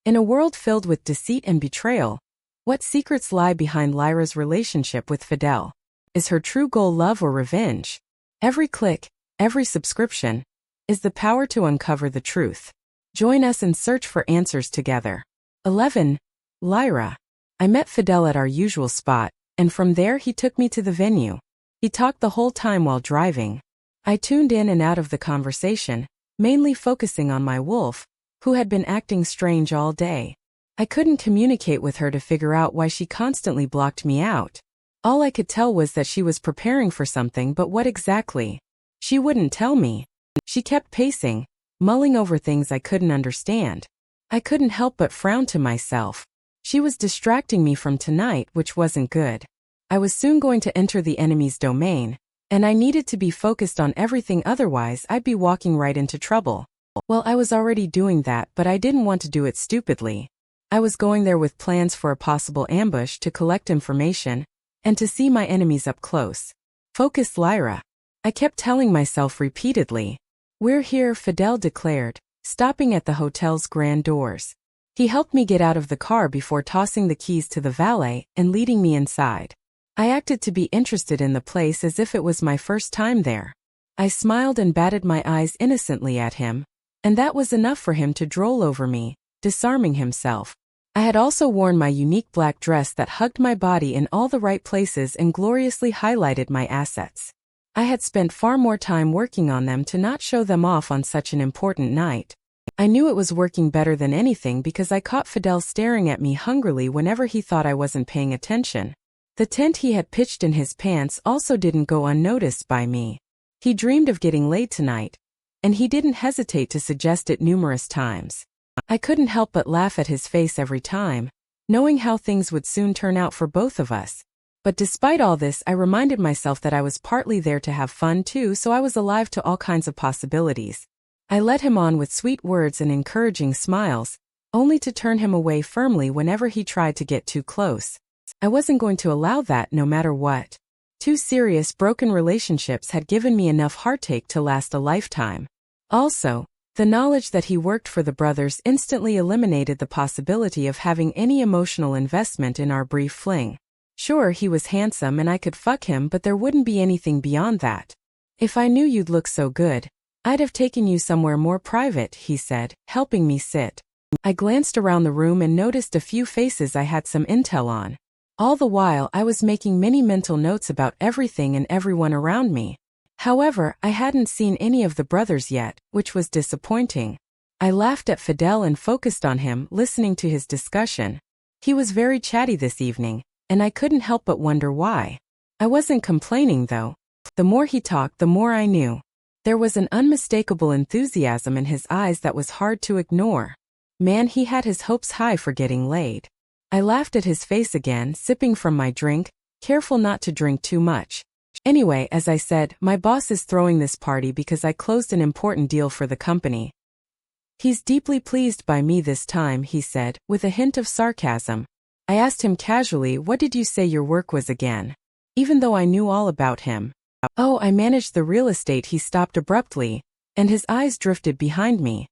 In a world filled with deceit and betrayal, what secrets lie behind Lyra's relationship with Fidel? Is her true goal love or revenge? Every click, every subscription, is the power to uncover the truth. Join us and search for answers together. 11. Lyra. I met Fidel at our usual spot, and from there he took me to the venue. He talked the whole time while driving. I tuned in and out of the conversation, mainly focusing on my wolf, who had been acting strange all day. I couldn't communicate with her to figure out why she constantly blocked me out. All I could tell was that she was preparing for something, but what exactly? She wouldn't tell me. She kept pacing, mulling over things I couldn't understand. I couldn't help but frown to myself. She was distracting me from tonight, which wasn't good. I was soon going to enter the enemy's domain, and I needed to be focused on everything, otherwise I'd be walking right into trouble. Well, I was already doing that, but I didn't want to do it stupidly. I was going there with plans for a possible ambush, to collect information, and to see my enemies up close. Focus, Lyra. I kept telling myself repeatedly. We're here, Fidel declared, stopping at the hotel's grand doors. He helped me get out of the car before tossing the keys to the valet and leading me inside. I acted to be interested in the place as if it was my first time there. I smiled and batted my eyes innocently at him, and that was enough for him to droll over me, disarming himself. I had also worn my unique black dress that hugged my body in all the right places and gloriously highlighted my assets. I had spent far more time working on them to not show them off on such an important night. I knew it was working better than anything because I caught Fidel staring at me hungrily whenever he thought I wasn't paying attention. The tent he had pitched in his pants also didn't go unnoticed by me. He dreamed of getting laid tonight, and he didn't hesitate to suggest it numerous times. I couldn't help but laugh at his face every time, knowing how things would soon turn out for both of us. But despite all this, I reminded myself that I was partly there to have fun too, so I was alive to all kinds of possibilities. I led him on with sweet words and encouraging smiles, only to turn him away firmly whenever he tried to get too close. I wasn't going to allow that no matter what. 2 serious broken relationships had given me enough heartache to last a lifetime. Also, the knowledge that he worked for the brothers instantly eliminated the possibility of having any emotional investment in our brief fling. Sure, he was handsome and I could fuck him, but there wouldn't be anything beyond that. If I knew you'd look so good, I'd have taken you somewhere more private, he said, helping me sit. I glanced around the room and noticed a few faces I had some intel on. All the while, I was making many mental notes about everything and everyone around me. However, I hadn't seen any of the brothers yet, which was disappointing. I laughed at Fidel and focused on him, listening to his discussion. He was very chatty this evening, and I couldn't help but wonder why. I wasn't complaining though. The more he talked, the more I knew. There was an unmistakable enthusiasm in his eyes that was hard to ignore. Man, he had his hopes high for getting laid. I laughed at his face again, sipping from my drink, careful not to drink too much. Anyway, as I said, my boss is throwing this party because I closed an important deal for the company. He's deeply pleased by me this time, he said, with a hint of sarcasm. I asked him casually, what did you say your work was again? Even though I knew all about him. Oh, I managed the real estate. He stopped abruptly, and his eyes drifted behind me.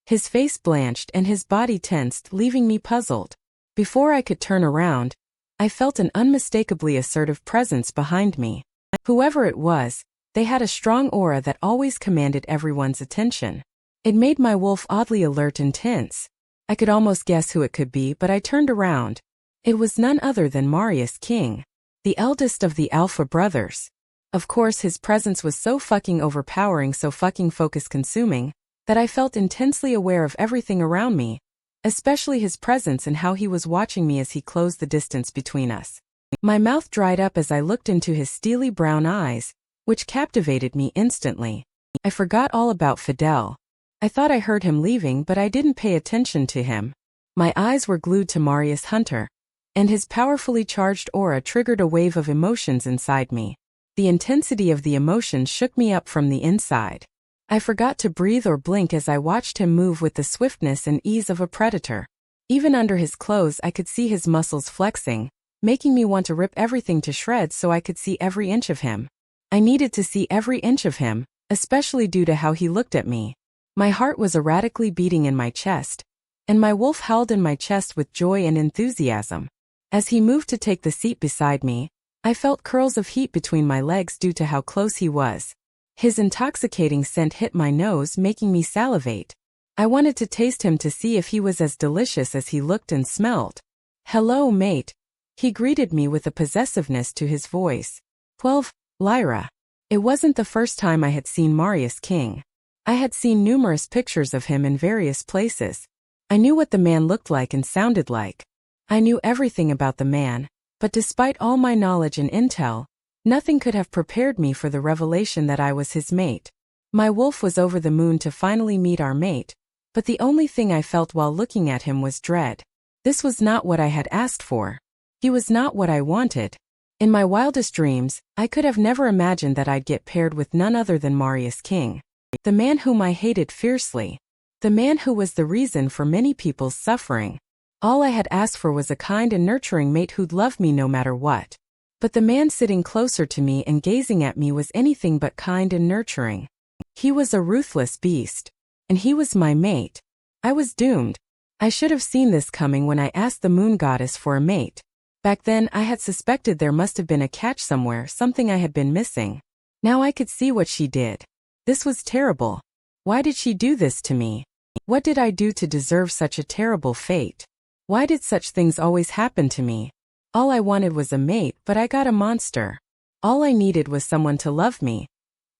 His face blanched and his body tensed, leaving me puzzled. Before I could turn around, I felt an unmistakably assertive presence behind me. Whoever it was, they had a strong aura that always commanded everyone's attention. It made my wolf oddly alert and tense. I could almost guess who it could be, but I turned around. It was none other than Marius King, the eldest of the Alpha brothers. Of course, his presence was so fucking overpowering, so fucking focus-consuming, that I felt intensely aware of everything around me, especially his presence and how he was watching me as he closed the distance between us. My mouth dried up as I looked into his steely brown eyes, which captivated me instantly. I forgot all about Fidel. I thought I heard him leaving, but I didn't pay attention to him. My eyes were glued to Marius Hunter, and his powerfully charged aura triggered a wave of emotions inside me. The intensity of the emotion shook me up from the inside. I forgot to breathe or blink as I watched him move with the swiftness and ease of a predator. Even under his clothes I could see his muscles flexing, making me want to rip everything to shreds so I could see every inch of him. I needed to see every inch of him, especially due to how he looked at me. My heart was erratically beating in my chest, and my wolf howled in my chest with joy and enthusiasm. As he moved to take the seat beside me, I felt curls of heat between my legs due to how close he was. His intoxicating scent hit my nose, making me salivate. I wanted to taste him to see if he was as delicious as he looked and smelled. "Hello, mate." He greeted me with a possessiveness to his voice. 12. Lyra. It wasn't the first time I had seen Marius King. I had seen numerous pictures of him in various places. I knew what the man looked like and sounded like. I knew everything about the man, but despite all my knowledge and intel, nothing could have prepared me for the revelation that I was his mate. My wolf was over the moon to finally meet our mate, but the only thing I felt while looking at him was dread. This was not what I had asked for. He was not what I wanted. In my wildest dreams, I could have never imagined that I'd get paired with none other than Marius King. The man whom I hated fiercely. The man who was the reason for many people's suffering. All I had asked for was a kind and nurturing mate who'd love me no matter what. But the man sitting closer to me and gazing at me was anything but kind and nurturing. He was a ruthless beast. And he was my mate. I was doomed. I should have seen this coming when I asked the moon goddess for a mate. Back then I had suspected there must have been a catch somewhere, something I had been missing. Now I could see what she did. This was terrible. Why did she do this to me? What did I do to deserve such a terrible fate? Why did such things always happen to me? All I wanted was a mate, but I got a monster. All I needed was someone to love me.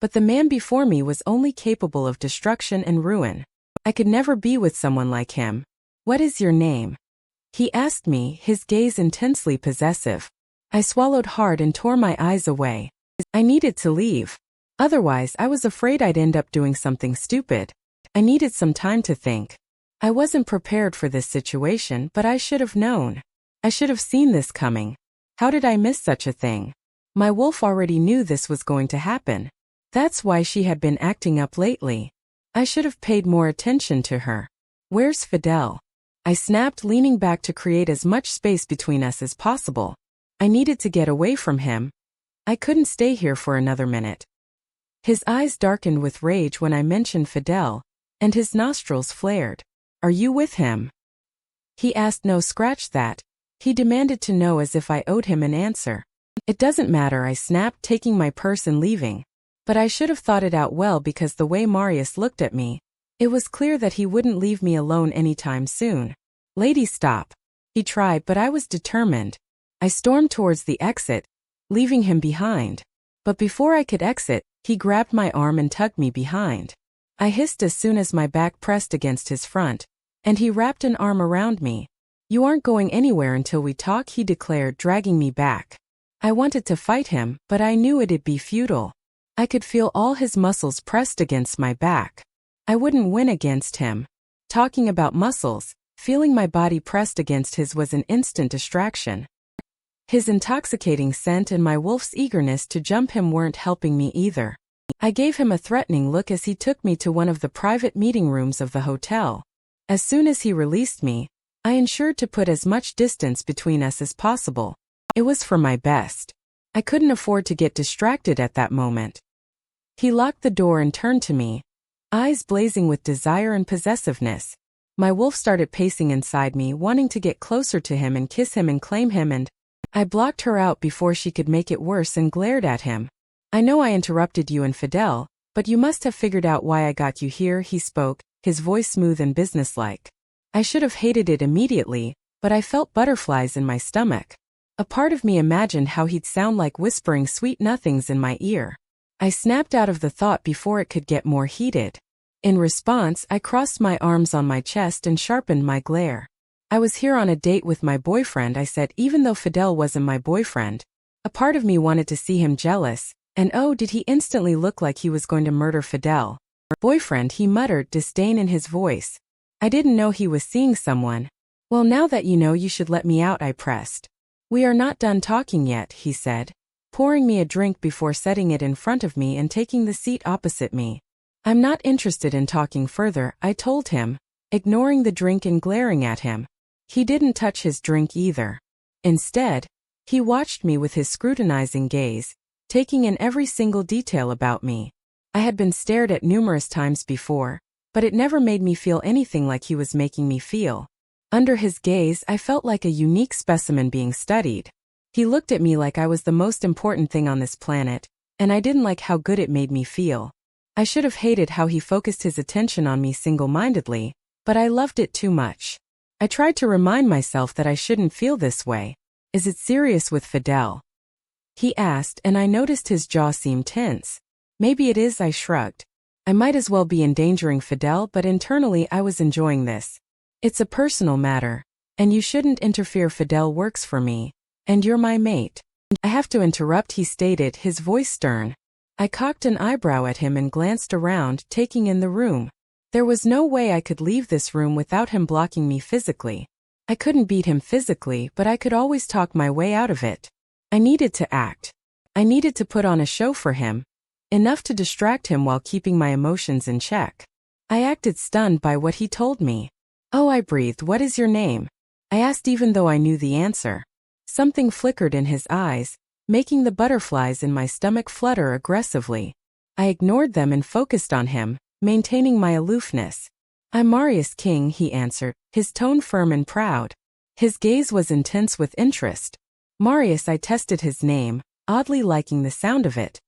But the man before me was only capable of destruction and ruin. I could never be with someone like him. "What is your name?" he asked me, his gaze intensely possessive. I swallowed hard and tore my eyes away. I needed to leave. Otherwise, I was afraid I'd end up doing something stupid. I needed some time to think. I wasn't prepared for this situation, but I should have known. I should have seen this coming. How did I miss such a thing? My wolf already knew this was going to happen. That's why she had been acting up lately. I should have paid more attention to her. "Where's Fidel?" I snapped, leaning back to create as much space between us as possible. I needed to get away from him. I couldn't stay here for another minute. His eyes darkened with rage when I mentioned Fidel, and his nostrils flared. "Are you with him?" he asked. "No, scratch that." He demanded to know as if I owed him an answer. "It doesn't matter," I snapped, taking my purse and leaving. But I should have thought it out well, because the way Marius looked at me, it was clear that he wouldn't leave me alone anytime soon. "Lady, stop." He tried, but I was determined. I stormed towards the exit, leaving him behind. But before I could exit, he grabbed my arm and tugged me behind. I hissed as soon as my back pressed against his front, and he wrapped an arm around me. "You aren't going anywhere until we talk," he declared, dragging me back. I wanted to fight him, but I knew it'd be futile. I could feel all his muscles pressed against my back. I wouldn't win against him. Talking about muscles, feeling my body pressed against his was an instant distraction. His intoxicating scent and my wolf's eagerness to jump him weren't helping me either. I gave him a threatening look as he took me to one of the private meeting rooms of the hotel. As soon as he released me, I ensured to put as much distance between us as possible. It was for my best. I couldn't afford to get distracted at that moment. He locked the door and turned to me, eyes blazing with desire and possessiveness. My wolf started pacing inside me, wanting to get closer to him and kiss him and claim him, and I blocked her out before she could make it worse and glared at him. "I know I interrupted you and Fidel, but you must have figured out why I got you here," he spoke, his voice smooth and businesslike. I should have hated it immediately, but I felt butterflies in my stomach. A part of me imagined how he'd sound like whispering sweet nothings in my ear. I snapped out of the thought before it could get more heated. In response, I crossed my arms on my chest and sharpened my glare. "I was here on a date with my boyfriend," I said, even though Fidel wasn't my boyfriend. A part of me wanted to see him jealous, and oh, did he instantly look like he was going to murder Fidel. "Boyfriend," he muttered, disdain in his voice. I didn't know he was seeing someone. "Well, now that you know, you should let me out," I pressed. "We are not done talking yet," he said, pouring me a drink before setting it in front of me and taking the seat opposite me. "I'm not interested in talking further," I told him, ignoring the drink and glaring at him. He didn't touch his drink either. Instead, he watched me with his scrutinizing gaze, taking in every single detail about me. I had been stared at numerous times before, but it never made me feel anything like he was making me feel. Under his gaze, I felt like a unique specimen being studied. He looked at me like I was the most important thing on this planet, and I didn't like how good it made me feel. I should have hated how he focused his attention on me single-mindedly, but I loved it too much. I tried to remind myself that I shouldn't feel this way. Is it serious with Fidel? He asked, and I noticed his jaw seemed tense. Maybe it is, I shrugged. I might as well be endangering Fidel, but internally I was enjoying this. It's a personal matter, and you shouldn't interfere. Fidel works for me, and you're my mate. I have to interrupt, he stated, his voice stern. I cocked an eyebrow at him and glanced around, taking in the room. There was no way I could leave this room without him blocking me physically. I couldn't beat him physically, but I could always talk my way out of it. I needed to act. I needed to put on a show for him. Enough to distract him while keeping my emotions in check. I acted stunned by what he told me. Oh, I breathed. What is your name? I asked even though I knew the answer. Something flickered in his eyes, making the butterflies in my stomach flutter aggressively. I ignored them and focused on him, maintaining my aloofness. I'm Marius King, he answered, his tone firm and proud. His gaze was intense with interest. Marius, I tested his name, oddly liking the sound of it.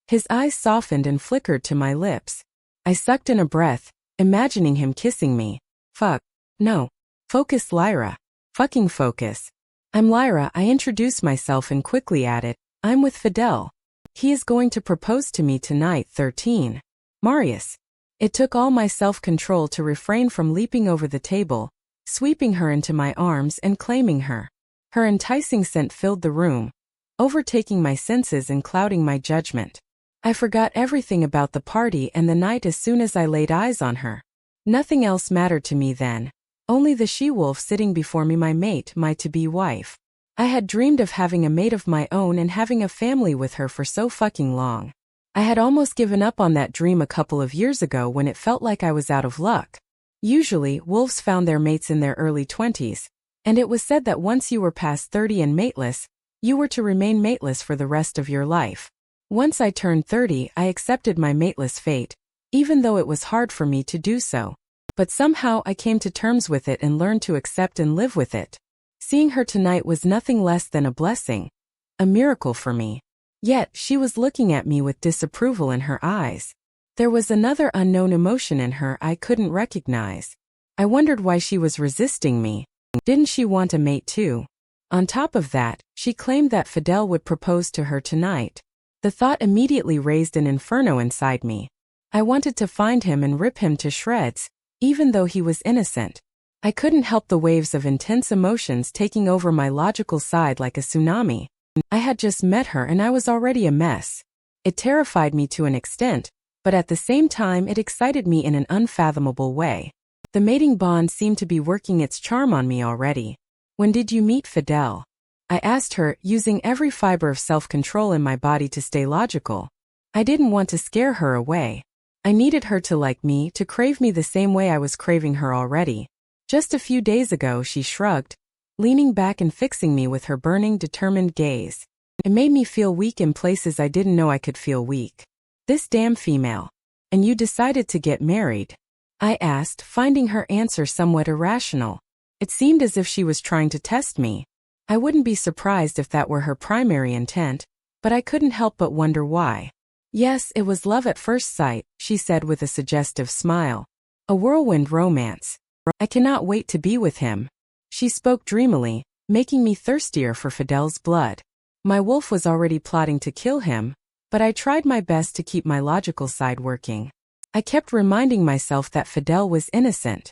His eyes softened and flickered to my lips. I sucked in a breath, imagining him kissing me. Fuck. No. Focus, Lyra. Fucking focus. I'm Lyra, I introduced myself and quickly added, I'm with Fidel. He is going to propose to me tonight, 13. Marius. It took all my self-control to refrain from leaping over the table, sweeping her into my arms and claiming her. Her enticing scent filled the room, overtaking my senses and clouding my judgment. I forgot everything about the party and the night as soon as I laid eyes on her. Nothing else mattered to me then. Only the she-wolf sitting before me, my mate, my to-be wife. I had dreamed of having a mate of my own and having a family with her for so fucking long. I had almost given up on that dream a couple of years ago when it felt like I was out of luck. Usually, wolves found their mates in their early 20s, and it was said that once you were past 30 and mateless, you were to remain mateless for the rest of your life. Once I turned 30, I accepted my mateless fate, even though it was hard for me to do so. But somehow I came to terms with it and learned to accept and live with it. Seeing her tonight was nothing less than a blessing, a miracle for me. Yet, she was looking at me with disapproval in her eyes. There was another unknown emotion in her I couldn't recognize. I wondered why she was resisting me. Didn't she want a mate too? On top of that, she claimed that Fidel would propose to her tonight. The thought immediately raised an inferno inside me. I wanted to find him and rip him to shreds, even though he was innocent. I couldn't help the waves of intense emotions taking over my logical side like a tsunami. I had just met her and I was already a mess. It terrified me to an extent, but at the same time it excited me in an unfathomable way. The mating bond seemed to be working its charm on me already. When did you meet Fidel? I asked her, using every fiber of self-control in my body to stay logical. I didn't want to scare her away. I needed her to like me, to crave me the same way I was craving her already. Just a few days ago, she shrugged, leaning back and fixing me with her burning, determined gaze. It made me feel weak in places I didn't know I could feel weak. This damn female. And you decided to get married? I asked, finding her answer somewhat irrational. It seemed as if she was trying to test me. I wouldn't be surprised if that were her primary intent, but I couldn't help but wonder why. Yes, it was love at first sight, she said with a suggestive smile. A whirlwind romance. I cannot wait to be with him. She spoke dreamily, making me thirstier for Fidel's blood. My wolf was already plotting to kill him, but I tried my best to keep my logical side working. I kept reminding myself that Fidel was innocent.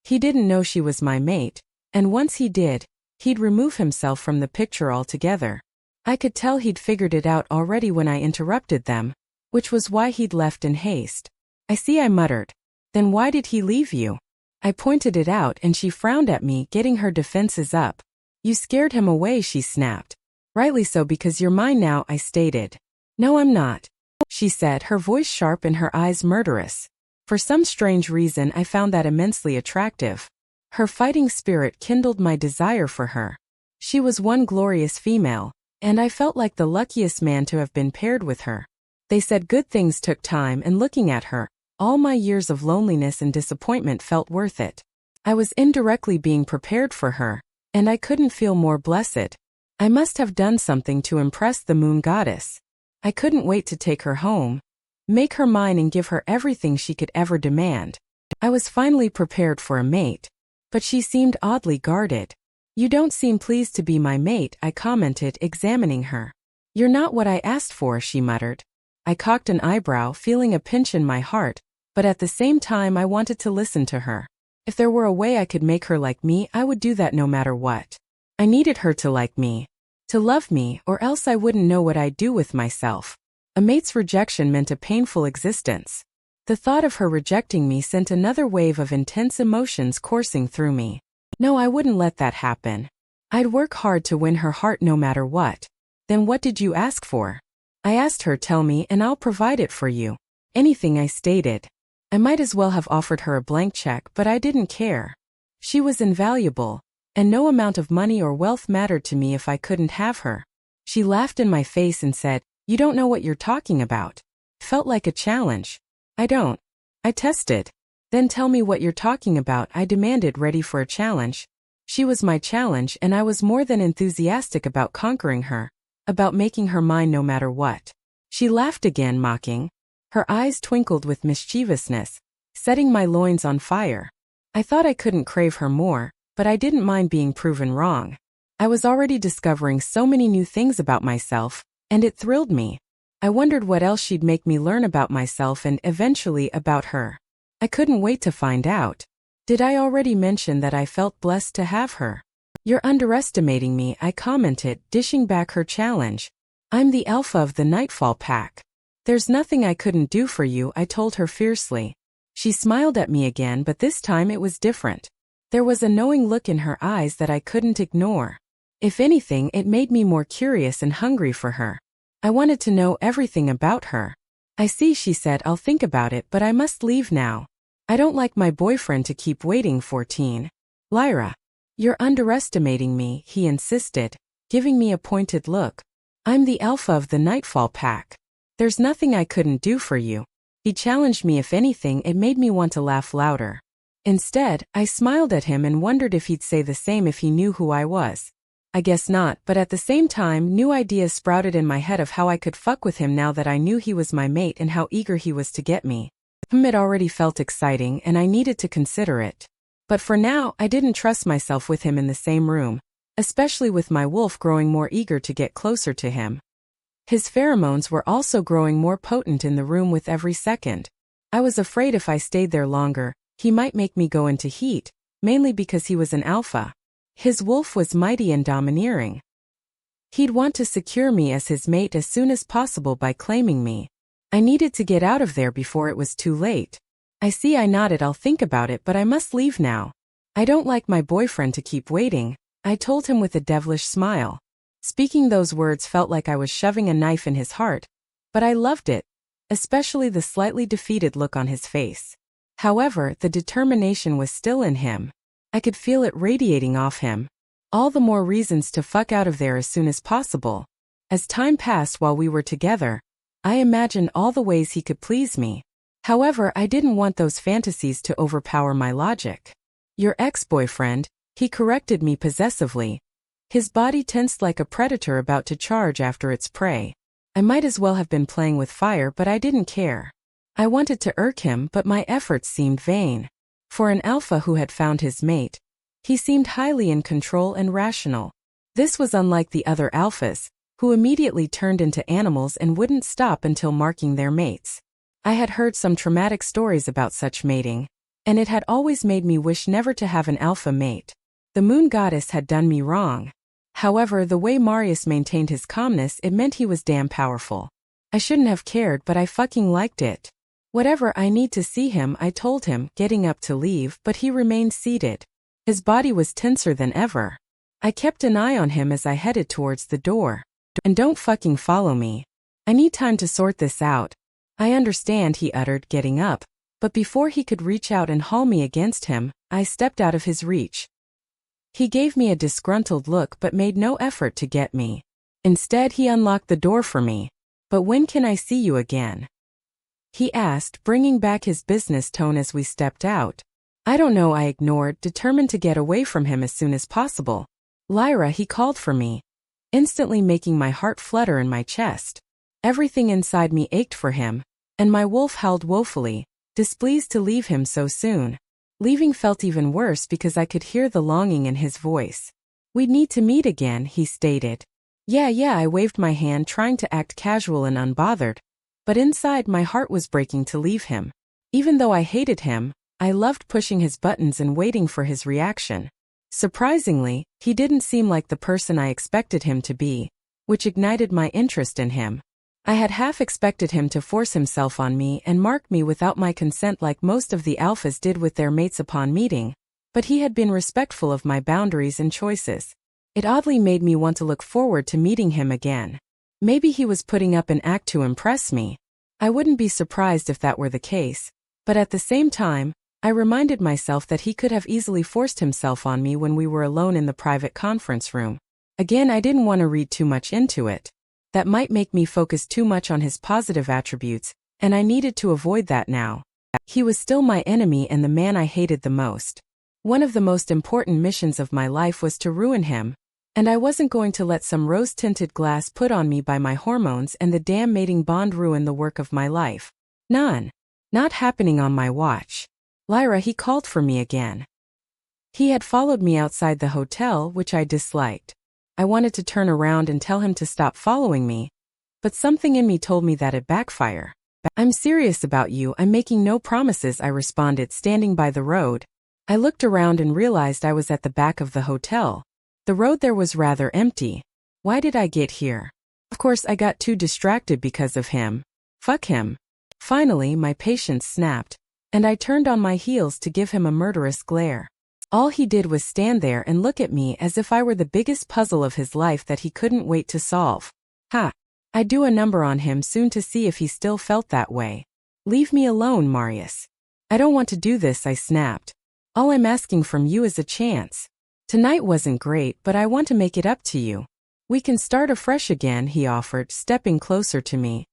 He didn't know she was my mate, and once he did, he'd remove himself from the picture altogether. I could tell he'd figured it out already when I interrupted them, which was why he'd left in haste. I see, I muttered. Then why did he leave you? I pointed it out and she frowned at me, getting her defenses up. You scared him away, she snapped. Rightly so, because you're mine now, I stated. No, I'm not, she said, her voice sharp and her eyes murderous. For some strange reason, I found that immensely attractive. Her fighting spirit kindled my desire for her. She was one glorious female, and I felt like the luckiest man to have been paired with her. They said good things took time, and looking at her, All my years of loneliness and disappointment felt worth it. I was indirectly being prepared for her, and I couldn't feel more blessed. I must have done something to impress the moon goddess. I couldn't wait to take her home, make her mine and give her everything she could ever demand. I was finally prepared for a mate, but she seemed oddly guarded. "You don't seem pleased to be my mate," I commented, examining her. "You're not what I asked for," she muttered. I cocked an eyebrow, feeling a pinch in my heart, but at the same time I wanted to listen to her. If there were a way I could make her like me, I would do that no matter what. I needed her to like me, to love me, or else I wouldn't know what I'd do with myself. A mate's rejection meant a painful existence. The thought of her rejecting me sent another wave of intense emotions coursing through me. No, I wouldn't let that happen. I'd work hard to win her heart no matter what. "Then what did you ask for?" I asked her. "Tell me and I'll provide it for you." "Anything," I stated. I might as well have offered her a blank check, but I didn't care. She was invaluable, and no amount of money or wealth mattered to me if I couldn't have her. She laughed in my face and said, "You don't know what you're talking about." Felt like a challenge. "I don't." I tested. "Then tell me what you're talking about," I demanded, ready for a challenge. She was my challenge, and I was more than enthusiastic about conquering her, about making her mine no matter what. She laughed again, mocking. Her eyes twinkled with mischievousness, setting my loins on fire. I thought I couldn't crave her more, but I didn't mind being proven wrong. I was already discovering so many new things about myself, and it thrilled me. I wondered what else she'd make me learn about myself and, eventually, about her. I couldn't wait to find out. Did I already mention that I felt blessed to have her? "You're underestimating me," I commented, dishing back her challenge. "I'm the alpha of the Nightfall Pack. There's nothing I couldn't do for you," I told her fiercely. She smiled at me again, but this time it was different. There was a knowing look in her eyes that I couldn't ignore. If anything, it made me more curious and hungry for her. I wanted to know everything about her. "I see," she said. "I'll think about it, but I must leave now. I don't like my boyfriend to keep waiting." 14. "Lyra, you're underestimating me," he insisted, giving me a pointed look. "I'm the alpha of the Nightfall Pack. There's nothing I couldn't do for you." He challenged me. If anything, it made me want to laugh louder. Instead, I smiled at him and wondered if he'd say the same if he knew who I was. I guess not, but at the same time, new ideas sprouted in my head of how I could fuck with him now that I knew he was my mate and how eager he was to get me. It already felt exciting, and I needed to consider it. But for now, I didn't trust myself with him in the same room, especially with my wolf growing more eager to get closer to him. His pheromones were also growing more potent in the room with every second. I was afraid if I stayed there longer, he might make me go into heat, mainly because he was an alpha. His wolf was mighty and domineering. He'd want to secure me as his mate as soon as possible by claiming me. I needed to get out of there before it was too late. "I see," I nodded. "I'll think about it, but I must leave now. I don't like my boyfriend to keep waiting," I told him with a devilish smile. Speaking those words felt like I was shoving a knife in his heart, but I loved it, especially the slightly defeated look on his face. However, the determination was still in him. I could feel it radiating off him. All the more reasons to fuck out of there as soon as possible. As time passed while we were together, I imagined all the ways he could please me. However, I didn't want those fantasies to overpower my logic. "Your ex-boyfriend," he corrected me possessively. His body tensed like a predator about to charge after its prey. I might as well have been playing with fire, but I didn't care. I wanted to irk him, but my efforts seemed vain. For an alpha who had found his mate, he seemed highly in control and rational. This was unlike the other alphas, who immediately turned into animals and wouldn't stop until marking their mates. I had heard some traumatic stories about such mating, and it had always made me wish never to have an alpha mate. The moon goddess had done me wrong. However, the way Marius maintained his calmness, it meant he was damn powerful. I shouldn't have cared, but I fucking liked it. "Whatever, I need to see him," I told him, getting up to leave, but he remained seated. His body was tenser than ever. I kept an eye on him as I headed towards the door. "And don't fucking follow me. I need time to sort this out." "I understand," he uttered, getting up, but before he could reach out and haul me against him, I stepped out of his reach. He gave me a disgruntled look but made no effort to get me. Instead, he unlocked the door for me. "But when can I see you again?" he asked, bringing back his business tone as we stepped out. I don't know, I ignored, determined to get away from him as soon as possible. Lyra, he called for me, instantly making my heart flutter in my chest. Everything inside me ached for him, and my wolf howled woefully, displeased to leave him so soon. Leaving felt even worse because I could hear the longing in his voice. We'd need to meet again, he stated. Yeah, I waved my hand, trying to act casual and unbothered. But inside my heart was breaking to leave him. Even though I hated him, I loved pushing his buttons and waiting for his reaction. Surprisingly, he didn't seem like the person I expected him to be, which ignited my interest in him. I had half expected him to force himself on me and mark me without my consent like most of the alphas did with their mates upon meeting, but he had been respectful of my boundaries and choices. It oddly made me want to look forward to meeting him again. Maybe he was putting up an act to impress me. I wouldn't be surprised if that were the case, but at the same time, I reminded myself that he could have easily forced himself on me when we were alone in the private conference room. Again, I didn't want to read too much into it. That might make me focus too much on his positive attributes, and I needed to avoid that now. He was still my enemy and the man I hated the most. One of the most important missions of my life was to ruin him, and I wasn't going to let some rose-tinted glass put on me by my hormones and the damn mating bond ruin the work of my life. None. Not happening on my watch. Lyra, he called for me again. He had followed me outside the hotel, which I disliked. I wanted to turn around and tell him to stop following me, but something in me told me that it'd backfire. I'm serious about you, I'm making no promises, I responded, standing by the road. I looked around and realized I was at the back of the hotel. The road there was rather empty. Why did I get here? Of course I got too distracted because of him. Fuck him. Finally, my patience snapped, and I turned on my heels to give him a murderous glare. All he did was stand there and look at me as if I were the biggest puzzle of his life that he couldn't wait to solve. Ha! I'd do a number on him soon to see if he still felt that way. Leave me alone, Marius. I don't want to do this, I snapped. All I'm asking from you is a chance. Tonight wasn't great, but I want to make it up to you. We can start afresh again, he offered, stepping closer to me.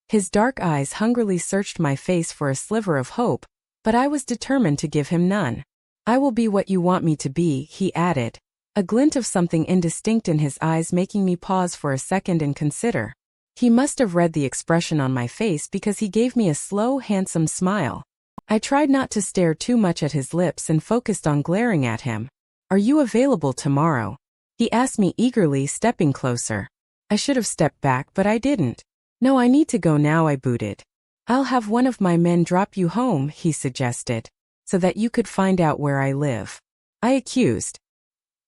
His dark eyes hungrily searched my face for a sliver of hope, but I was determined to give him none. I will be what you want me to be, he added, a glint of something indistinct in his eyes making me pause for a second and consider. He must have read the expression on my face because he gave me a slow, handsome smile. I tried not to stare too much at his lips and focused on glaring at him. Are you available tomorrow? He asked me eagerly, stepping closer. I should have stepped back, but I didn't. No, I need to go now, I booted. I'll have one of my men drop you home, he suggested, so that you could find out where I live. I accused.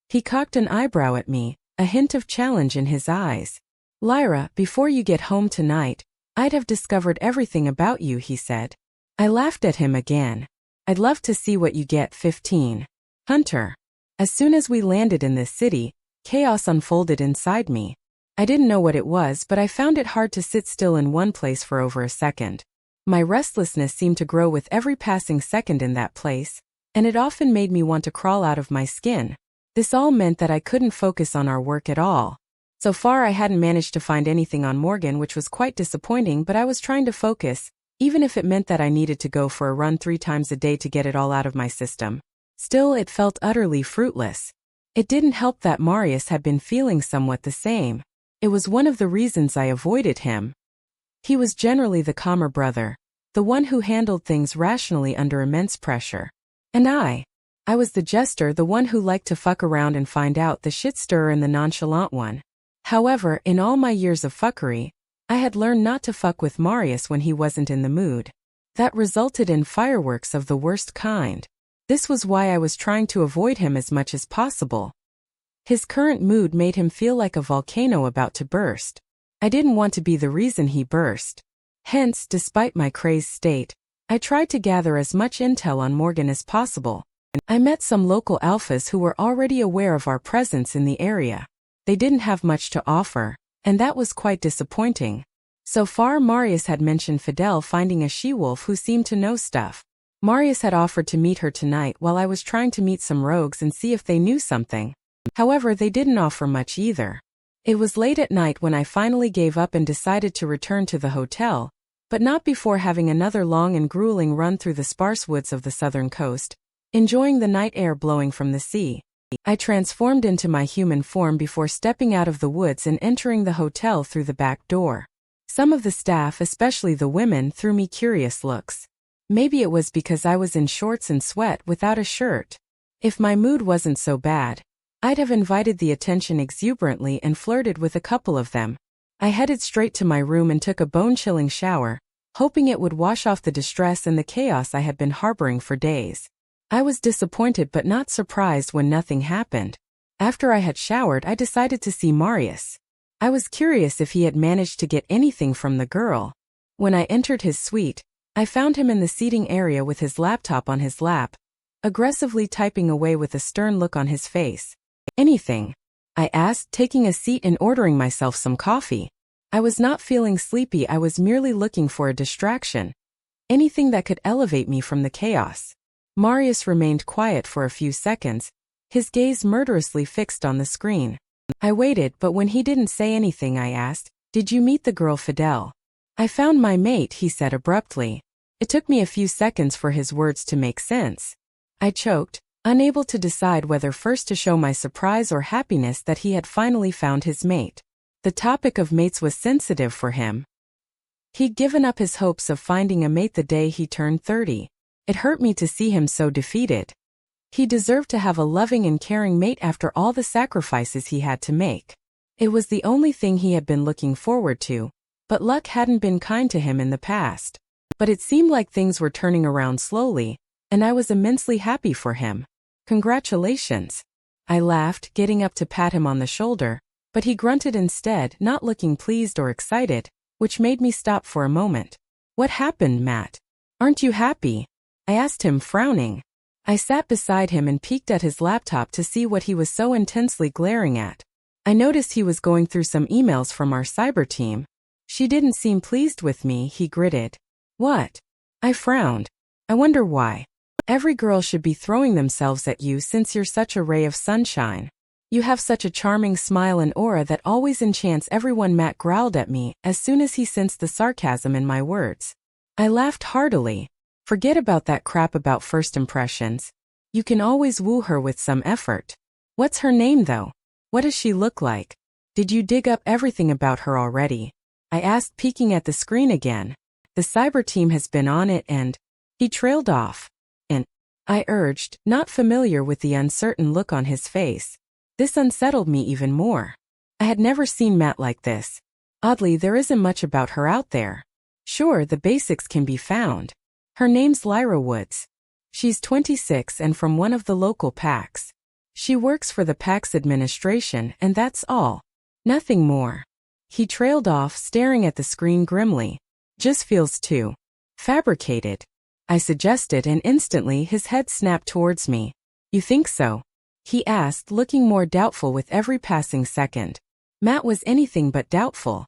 He cocked an eyebrow at me, a hint of challenge in his eyes. Lyra, before you get home tonight, I'd have discovered everything about you, he said. I laughed at him again. I'd love to see what you get. 15. Hunter. As soon as we landed in this city, chaos unfolded inside me. I didn't know what it was, but I found it hard to sit still in one place for over a second. My restlessness seemed to grow with every passing second in that place, and it often made me want to crawl out of my skin. This all meant that I couldn't focus on our work at all. So far I hadn't managed to find anything on Morgan, which was quite disappointing, but I was trying to focus, even if it meant that I needed to go for a run 3 times a day to get it all out of my system. Still, it felt utterly fruitless. It didn't help that Marius had been feeling somewhat the same. It was one of the reasons I avoided him. He was generally the calmer brother, the one who handled things rationally under immense pressure. And I was the jester, the one who liked to fuck around and find out, the shit stirrer and the nonchalant one. However, in all my years of fuckery, I had learned not to fuck with Marius when he wasn't in the mood. That resulted in fireworks of the worst kind. This was why I was trying to avoid him as much as possible. His current mood made him feel like a volcano about to burst. I didn't want to be the reason he burst. Hence, despite my crazed state, I tried to gather as much intel on Morgan as possible. I met some local alphas who were already aware of our presence in the area. They didn't have much to offer, and that was quite disappointing. So far, Marius had mentioned Fidel finding a she-wolf who seemed to know stuff. Marius had offered to meet her tonight while I was trying to meet some rogues and see if they knew something. However, they didn't offer much either. It was late at night when I finally gave up and decided to return to the hotel, But not before having another long and grueling run through the sparse woods of the southern coast, enjoying the night air blowing from the sea. I transformed into my human form before stepping out of the woods and entering the hotel through the back door. Some of the staff, especially the women, threw me curious looks. Maybe it was because I was in shorts and sweat without a shirt. If my mood wasn't so bad, I'd have invited the attention exuberantly and flirted with a couple of them. I headed straight to my room and took a bone-chilling shower, hoping it would wash off the distress and the chaos I had been harboring for days. I was disappointed but not surprised when nothing happened. After I had showered, I decided to see Marius. I was curious if he had managed to get anything from the girl. When I entered his suite, I found him in the seating area with his laptop on his lap, aggressively typing away with a stern look on his face. "Anything?" I asked, taking a seat and ordering myself some coffee. I was not feeling sleepy, I was merely looking for a distraction. Anything that could elevate me from the chaos. Marius remained quiet for a few seconds, his gaze murderously fixed on the screen. I waited, but when he didn't say anything, I asked, "Did you meet the girl Fidel?" "I found my mate," he said abruptly. It took me a few seconds for his words to make sense. I choked, unable to decide whether first to show my surprise or happiness that he had finally found his mate. The topic of mates was sensitive for him. He'd given up his hopes of finding a mate the day he turned 30. It hurt me to see him so defeated. He deserved to have a loving and caring mate after all the sacrifices he had to make. It was the only thing he had been looking forward to, but luck hadn't been kind to him in the past. But it seemed like things were turning around slowly, and I was immensely happy for him. "Congratulations." I laughed, getting up to pat him on the shoulder, but he grunted instead, not looking pleased or excited, which made me stop for a moment. "What happened, Matt? Aren't you happy?" I asked him, frowning. I sat beside him and peeked at his laptop to see what he was so intensely glaring at. I noticed he was going through some emails from our cyber team. "She didn't seem pleased with me," he gritted. "What?" I frowned. "I wonder why. Every girl should be throwing themselves at you since you're such a ray of sunshine. You have such a charming smile and aura that always enchants everyone." Matt growled at me as soon as he sensed the sarcasm in my words. I laughed heartily. "Forget about that crap about first impressions. You can always woo her with some effort. What's her name though? What does she look like? Did you dig up everything about her already?" I asked, peeking at the screen again. "The cyber team has been on it and—" He trailed off. "And?" I urged, not familiar with the uncertain look on his face. This unsettled me even more. I had never seen Matt like this. Oddly, there isn't much about her out there. Sure, the basics can be found. Her name's Lyra Woods. She's 26 and from one of the local packs. She works for the pack's administration, and that's all. Nothing more." He trailed off, staring at the screen grimly. "Just feels too fabricated," I suggested, and instantly his head snapped towards me. "You think so?" he asked, looking more doubtful with every passing second. Matt was anything but doubtful.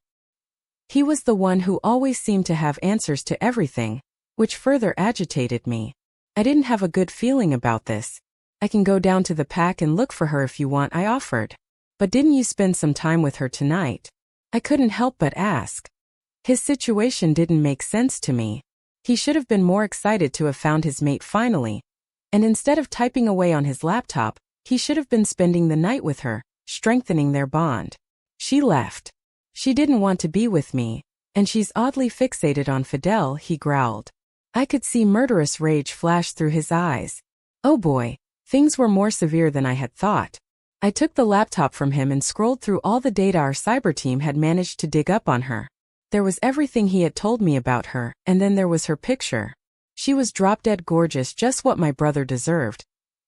He was the one who always seemed to have answers to everything, which further agitated me. I didn't have a good feeling about this. "I can go down to the pack and look for her if you want," I offered. "But didn't you spend some time with her tonight?" I couldn't help but ask. His situation didn't make sense to me. He should have been more excited to have found his mate finally. And instead of typing away on his laptop, he should have been spending the night with her, strengthening their bond. "She left. She didn't want to be with me, and she's oddly fixated on Fidel," he growled. I could see murderous rage flash through his eyes. Oh boy, things were more severe than I had thought. I took the laptop from him and scrolled through all the data our cyber team had managed to dig up on her. There was everything he had told me about her, and then there was her picture. She was drop-dead gorgeous, just what my brother deserved.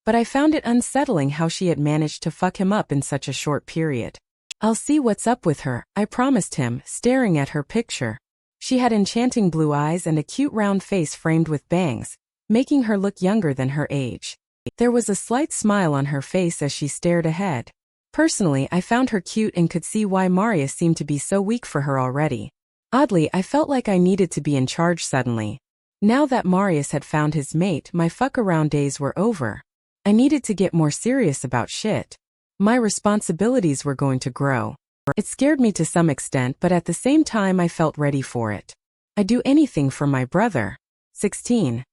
But I found it unsettling how she had managed to fuck him up in such a short period. "I'll see what's up with her," I promised him, staring at her picture. She had enchanting blue eyes and a cute round face framed with bangs, making her look younger than her age. There was a slight smile on her face as she stared ahead. Personally, I found her cute and could see why Marius seemed to be so weak for her already. Oddly, I felt like I needed to be in charge suddenly. Now that Marius had found his mate, my fuck-around days were over. I needed to get more serious about shit. My responsibilities were going to grow. It scared me to some extent, but at the same time I felt ready for it. I'd do anything for my brother. 16.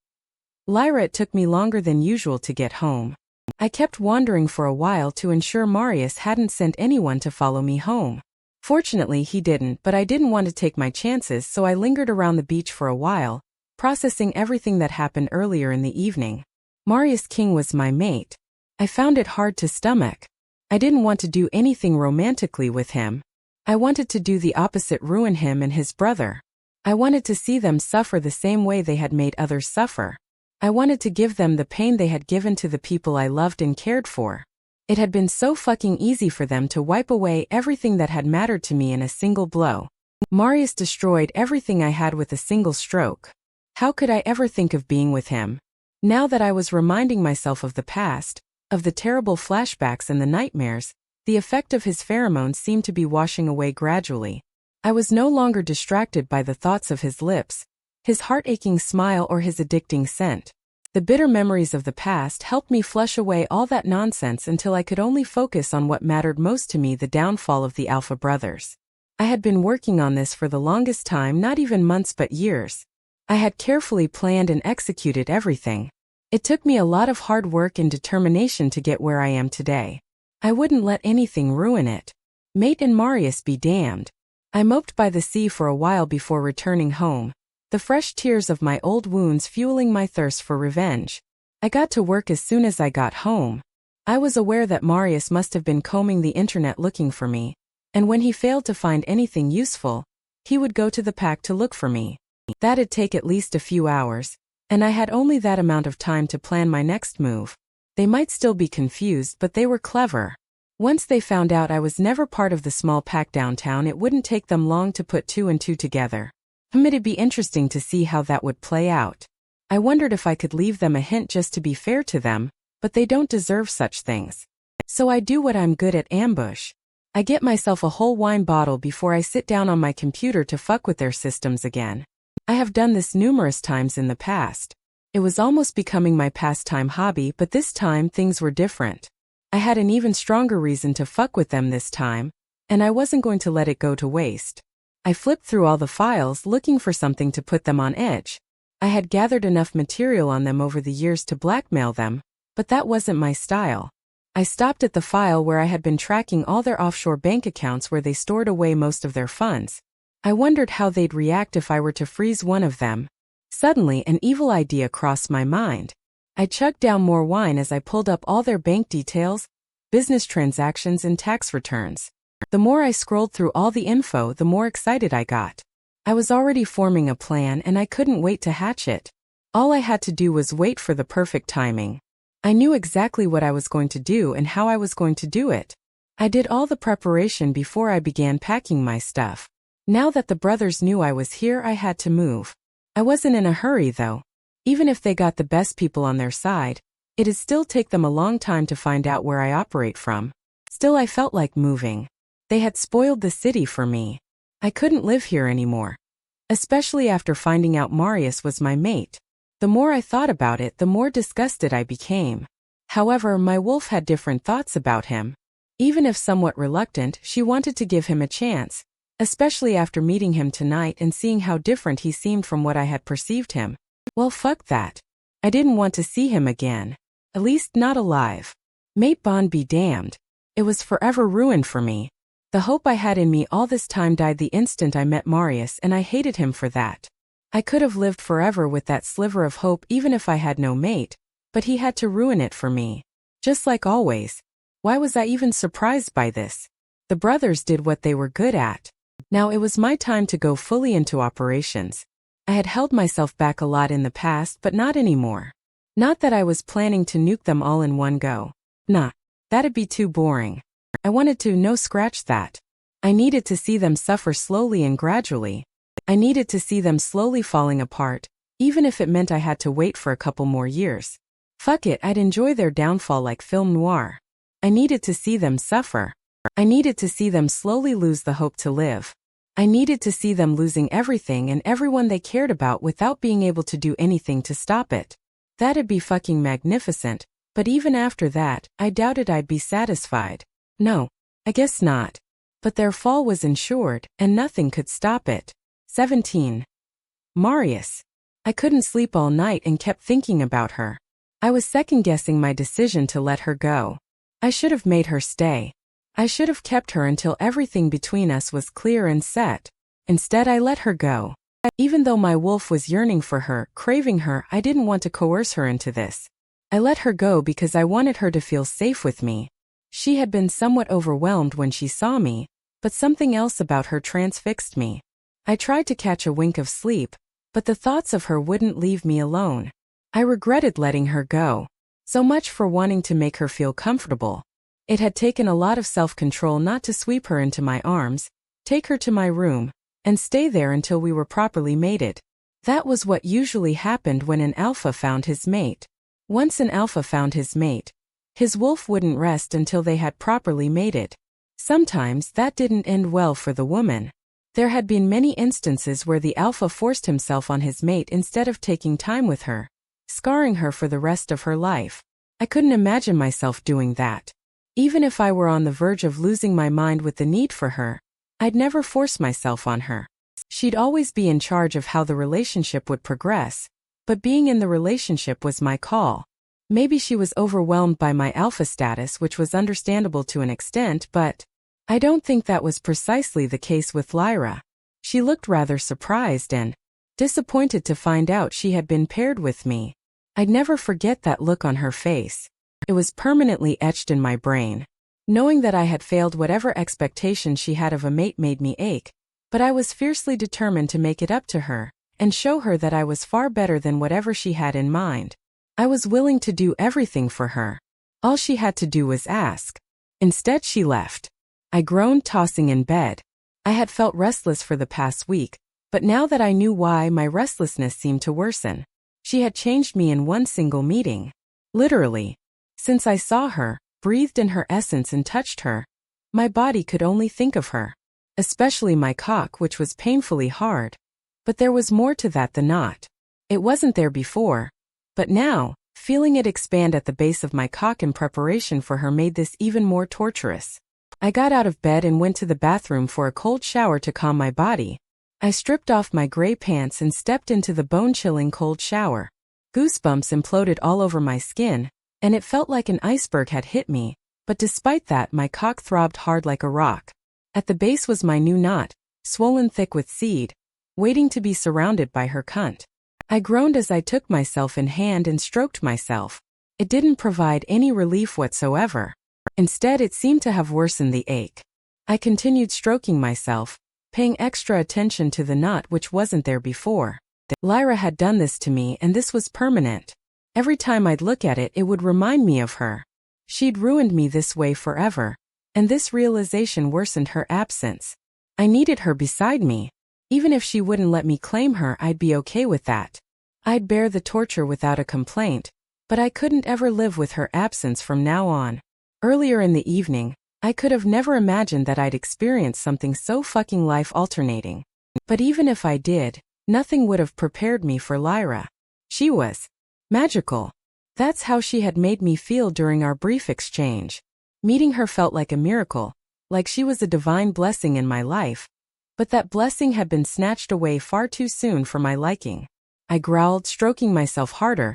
Lyra, it took me longer than usual to get home. I kept wandering for a while to ensure Marius hadn't sent anyone to follow me home. Fortunately, he didn't, but I didn't want to take my chances, so I lingered around the beach for a while, processing everything that happened earlier in the evening. Marius King was my mate. I found it hard to stomach. I didn't want to do anything romantically with him. I wanted to do the opposite, ruin him and his brother. I wanted to see them suffer the same way they had made others suffer. I wanted to give them the pain they had given to the people I loved and cared for. It had been so fucking easy for them to wipe away everything that had mattered to me in a single blow. Marius destroyed everything I had with a single stroke. How could I ever think of being with him? Now that I was reminding myself of the past, of the terrible flashbacks and the nightmares, the effect of his pheromones seemed to be washing away gradually. I was no longer distracted by the thoughts of his lips, his heart-aching smile or his addicting scent. The bitter memories of the past helped me flush away all that nonsense until I could only focus on what mattered most to me, the downfall of the Alpha brothers. I had been working on this for the longest time, not even months but years. I had carefully planned and executed everything. It took me a lot of hard work and determination to get where I am today. I wouldn't let anything ruin it. Mate and Marius be damned. I moped by the sea for a while before returning home, the fresh tears of my old wounds fueling my thirst for revenge. I got to work as soon as I got home. I was aware that Marius must have been combing the internet looking for me, and when he failed to find anything useful, he would go to the pack to look for me. That'd take at least a few hours, and I had only that amount of time to plan my next move. They might still be confused, but they were clever. Once they found out I was never part of the small pack downtown, it wouldn't take them long to put two and two together. It'd be interesting to see how that would play out. I wondered if I could leave them a hint just to be fair to them, but they don't deserve such things. So I do what I'm good at: ambush. I get myself a whole wine bottle before I sit down on my computer to fuck with their systems again. I have done this numerous times in the past. It was almost becoming my pastime hobby, but this time things were different. I had an even stronger reason to fuck with them this time, and I wasn't going to let it go to waste. I flipped through all the files looking for something to put them on edge. I had gathered enough material on them over the years to blackmail them, but that wasn't my style. I stopped at the file where I had been tracking all their offshore bank accounts where they stored away most of their funds. I wondered how they'd react if I were to freeze one of them. Suddenly, an evil idea crossed my mind. I chugged down more wine as I pulled up all their bank details, business transactions, and tax returns. The more I scrolled through all the info, the more excited I got. I was already forming a plan, and I couldn't wait to hatch it. All I had to do was wait for the perfect timing. I knew exactly what I was going to do and how I was going to do it. I did all the preparation before I began packing my stuff. Now that the brothers knew I was here, I had to move. I wasn't in a hurry though. Even if they got the best people on their side, it'd still take them a long time to find out where I operate from. Still, I felt like moving. They had spoiled the city for me. I couldn't live here anymore. Especially after finding out Marius was my mate. The more I thought about it, the more disgusted I became. However, my wolf had different thoughts about him. Even if somewhat reluctant, she wanted to give him a chance, especially after meeting him tonight and seeing how different he seemed from what I had perceived him. Well, fuck that. I didn't want to see him again. At least not alive. Mate bond be damned. It was forever ruined for me. The hope I had in me all this time died the instant I met Marius, and I hated him for that. I could have lived forever with that sliver of hope even if I had no mate, but he had to ruin it for me. Just like always. Why was I even surprised by this? The brothers did what they were good at. Now it was my time to go fully into operations. I had held myself back a lot in the past, but not anymore. Not that I was planning to nuke them all in one go. Nah, that'd be too boring. I wanted to no scratch that. I needed to see them suffer slowly and gradually. I needed to see them slowly falling apart, even if it meant I had to wait for a couple more years. Fuck it, I'd enjoy their downfall like film noir. I needed to see them suffer. I needed to see them slowly lose the hope to live. I needed to see them losing everything and everyone they cared about without being able to do anything to stop it. That'd be fucking magnificent, but even after that, I doubted I'd be satisfied. No, I guess not. But their fall was ensured, and nothing could stop it. 17. Marius. I couldn't sleep all night and kept thinking about her. I was second-guessing my decision to let her go. I should have made her stay. I should have kept her until everything between us was clear and set. Instead, I let her go. Even though my wolf was yearning for her, craving her, I didn't want to coerce her into this. I let her go because I wanted her to feel safe with me. She had been somewhat overwhelmed when she saw me, but something else about her transfixed me. I tried to catch a wink of sleep, but the thoughts of her wouldn't leave me alone. I regretted letting her go. So much for wanting to make her feel comfortable. It had taken a lot of self-control not to sweep her into my arms, take her to my room, and stay there until we were properly mated. That was what usually happened when an alpha found his mate. Once an alpha found his mate, his wolf wouldn't rest until they had properly mated. Sometimes that didn't end well for the woman. There had been many instances where the alpha forced himself on his mate instead of taking time with her, scarring her for the rest of her life. I couldn't imagine myself doing that. Even if I were on the verge of losing my mind with the need for her, I'd never force myself on her. She'd always be in charge of how the relationship would progress, but being in the relationship was my call. Maybe she was overwhelmed by my alpha status, which was understandable to an extent, but I don't think that was precisely the case with Lyra. She looked rather surprised and disappointed to find out she had been paired with me. I'd never forget that look on her face. It was permanently etched in my brain. Knowing that I had failed whatever expectation she had of a mate made me ache, but I was fiercely determined to make it up to her, and show her that I was far better than whatever she had in mind. I was willing to do everything for her. All she had to do was ask. Instead, she left. I groaned, tossing in bed. I had felt restless for the past week, but now that I knew why, my restlessness seemed to worsen. She had changed me in one single meeting. Literally. Since I saw her, breathed in her essence and touched her, my body could only think of her. Especially my cock, which was painfully hard. But there was more to that than not. It wasn't there before. But now, feeling it expand at the base of my cock in preparation for her made this even more torturous. I got out of bed and went to the bathroom for a cold shower to calm my body. I stripped off my gray pants and stepped into the bone-chilling cold shower. Goosebumps imploded all over my skin, and it felt like an iceberg had hit me, but despite that my cock throbbed hard like a rock. At the base was my new knot, swollen thick with seed, waiting to be surrounded by her cunt. I groaned as I took myself in hand and stroked myself. It didn't provide any relief whatsoever. Instead, it seemed to have worsened the ache. I continued stroking myself, paying extra attention to the knot which wasn't there before. Lyra had done this to me, and this was permanent. Every time I'd look at it, it would remind me of her. She'd ruined me this way forever, and this realization worsened her absence. I needed her beside me. Even if she wouldn't let me claim her, I'd be okay with that. I'd bear the torture without a complaint, but I couldn't ever live with her absence from now on. Earlier in the evening, I could have never imagined that I'd experience something so fucking life-alternating. But even if I did, nothing would have prepared me for Lyra. She was magical. That's how she had made me feel during our brief exchange. Meeting her felt like a miracle, like she was a divine blessing in my life. But that blessing had been snatched away far too soon for my liking. I growled, stroking myself harder,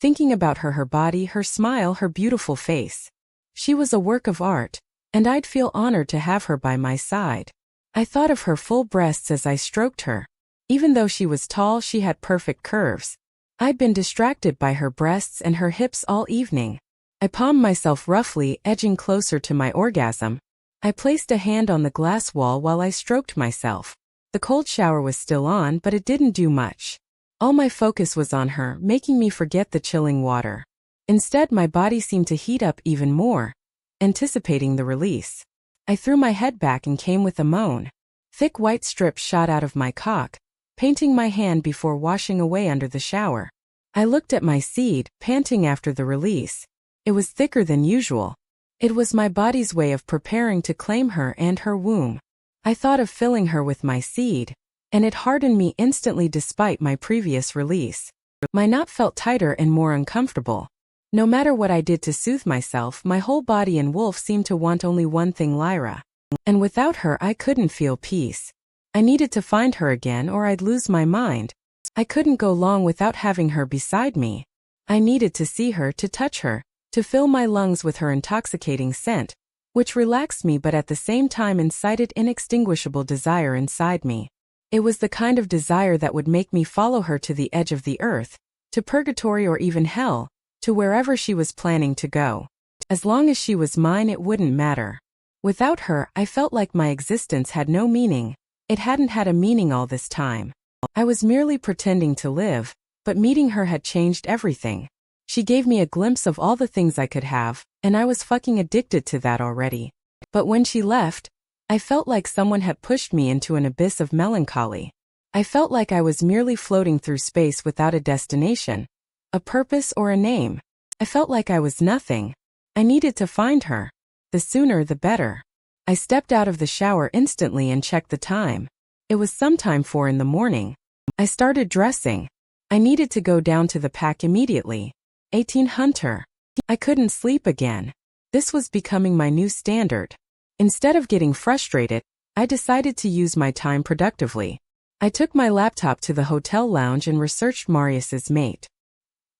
thinking about her body, her smile, her beautiful face. She was a work of art, and I'd feel honored to have her by my side. I thought of her full breasts as I stroked her. Even though she was tall, she had perfect curves. I'd been distracted by her breasts and her hips all evening. I palmed myself roughly, edging closer to my orgasm. I placed a hand on the glass wall while I stroked myself. The cold shower was still on, but it didn't do much. All my focus was on her, making me forget the chilling water. Instead, my body seemed to heat up even more, anticipating the release. I threw my head back and came with a moan. Thick white strips shot out of my cock, painting my hand before washing away under the shower. I looked at my seed, panting after the release. It was thicker than usual. It was my body's way of preparing to claim her and her womb. I thought of filling her with my seed, and it hardened me instantly despite my previous release. My knot felt tighter and more uncomfortable. No matter what I did to soothe myself, my whole body and wolf seemed to want only one thing: Lyra. And without her I couldn't feel peace. I needed to find her again or I'd lose my mind. I couldn't go long without having her beside me. I needed to see her, to touch her, to fill my lungs with her intoxicating scent, which relaxed me but at the same time incited inextinguishable desire inside me. It was the kind of desire that would make me follow her to the edge of the earth, to purgatory or even hell, to wherever she was planning to go. As long as she was mine, it wouldn't matter. Without her, I felt like my existence had no meaning. It hadn't had a meaning all this time. I was merely pretending to live, but meeting her had changed everything. She gave me a glimpse of all the things I could have, and I was fucking addicted to that already. But when she left, I felt like someone had pushed me into an abyss of melancholy. I felt like I was merely floating through space without a destination, a purpose or a name. I felt like I was nothing. I needed to find her. The sooner the better. I stepped out of the shower instantly and checked the time. It was sometime 4 in the morning. I started dressing. I needed to go down to the pack immediately. 18 Hunter. I couldn't sleep again. This was becoming my new standard. Instead of getting frustrated, I decided to use my time productively. I took my laptop to the hotel lounge and researched Marius's mate.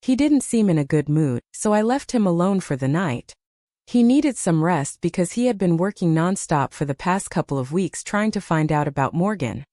He didn't seem in a good mood, so I left him alone for the night. He needed some rest because he had been working non-stop for the past couple of weeks trying to find out about Morgan.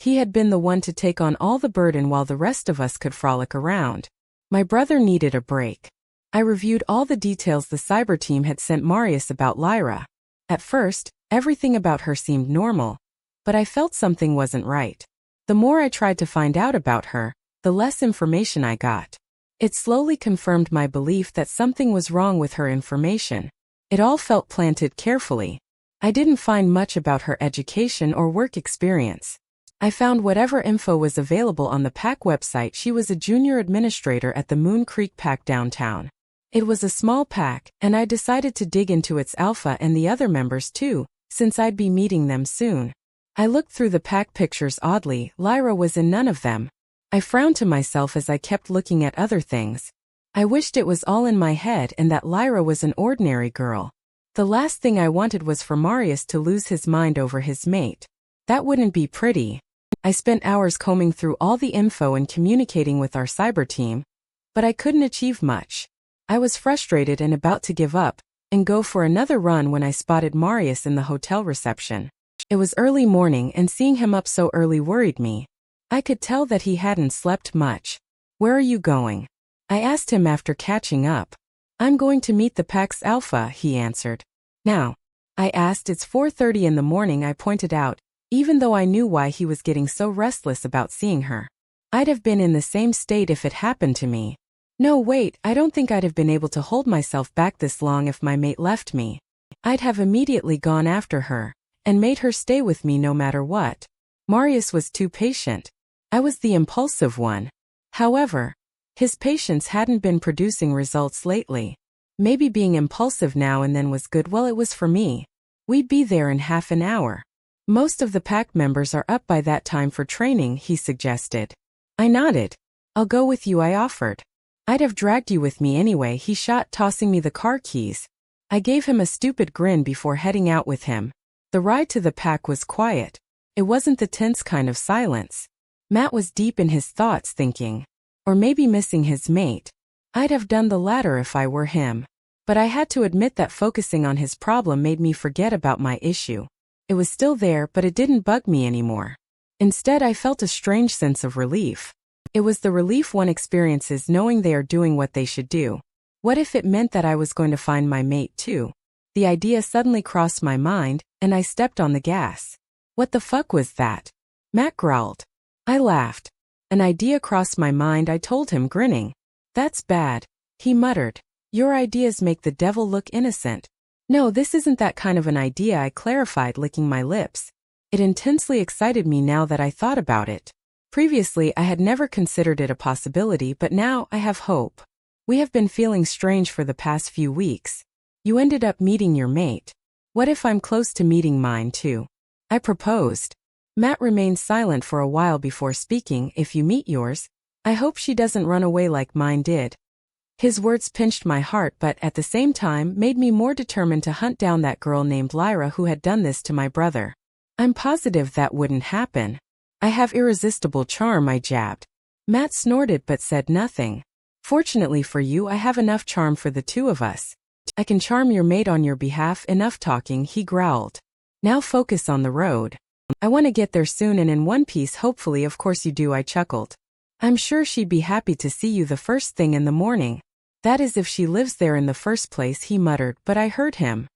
He had been the one to take on all the burden while the rest of us could frolic around. My brother needed a break. I reviewed all the details the cyber team had sent Marius about Lyra. At first, everything about her seemed normal, but I felt something wasn't right. The more I tried to find out about her, the less information I got. It slowly confirmed my belief that something was wrong with her information. It all felt planted carefully. I didn't find much about her education or work experience. I found whatever info was available on the pack website. She was a junior administrator at the Moon Creek Pack downtown. It was a small pack, and I decided to dig into its alpha and the other members too, since I'd be meeting them soon. I looked through the pack pictures oddly. Lyra was in none of them. I frowned to myself as I kept looking at other things. I wished it was all in my head and that Lyra was an ordinary girl. The last thing I wanted was for Marius to lose his mind over his mate. That wouldn't be pretty. I spent hours combing through all the info and communicating with our cyber team, but I couldn't achieve much. I was frustrated and about to give up and go for another run when I spotted Marius in the hotel reception. It was early morning and seeing him up so early worried me. I could tell that he hadn't slept much. "Where are you going?" I asked him after catching up. "I'm going to meet the pack's alpha," he answered. "Now?" I asked. "It's 4:30 in the morning," I pointed out, even though I knew why he was getting so restless about seeing her. I'd have been in the same state if it happened to me. No, wait, I don't think I'd have been able to hold myself back this long if my mate left me. I'd have immediately gone after her and made her stay with me no matter what. Marius was too patient. I was the impulsive one. However, his patience hadn't been producing results lately. Maybe being impulsive now and then was good. Well, it was for me. We'd be there in half an hour. Most of the pack members are up by that time for training, he suggested. I nodded. "I'll go with you," I offered. "I'd have dragged you with me anyway," he shot, tossing me the car keys. I gave him a stupid grin before heading out with him. The ride to the pack was quiet. It wasn't the tense kind of silence. Matt was deep in his thoughts, thinking. Or maybe missing his mate. I'd have done the latter if I were him. But I had to admit that focusing on his problem made me forget about my issue. It was still there, but it didn't bug me anymore. Instead, I felt a strange sense of relief. It was the relief one experiences knowing they are doing what they should do. What if it meant that I was going to find my mate too? The idea suddenly crossed my mind, and I stepped on the gas. "What the fuck was that?" Matt growled. I laughed. An idea crossed my mind, I told him, grinning. "That's bad," he muttered. "Your ideas make the devil look innocent." "No, this isn't that kind of an idea," I clarified, licking my lips. It intensely excited me now that I thought about it. Previously, I had never considered it a possibility, but now I have hope. "We have been feeling strange for the past few weeks. You ended up meeting your mate. What if I'm close to meeting mine too?" I proposed. Matt remained silent for a while before speaking. "If you meet yours, I hope she doesn't run away like mine did." His words pinched my heart but at the same time made me more determined to hunt down that girl named Lyra who had done this to my brother. "I'm positive that wouldn't happen. I have irresistible charm," I jabbed. Matt snorted but said nothing. Fortunately for you, I have enough charm for the two of us. I can charm your mate on your behalf. Enough talking, he growled. Now focus on the road. I want to get there soon and in one piece, hopefully. Of course you do, I chuckled. I'm sure she'd be happy to see you the first thing in the morning. That is if she lives there in the first place, he muttered, but I heard him.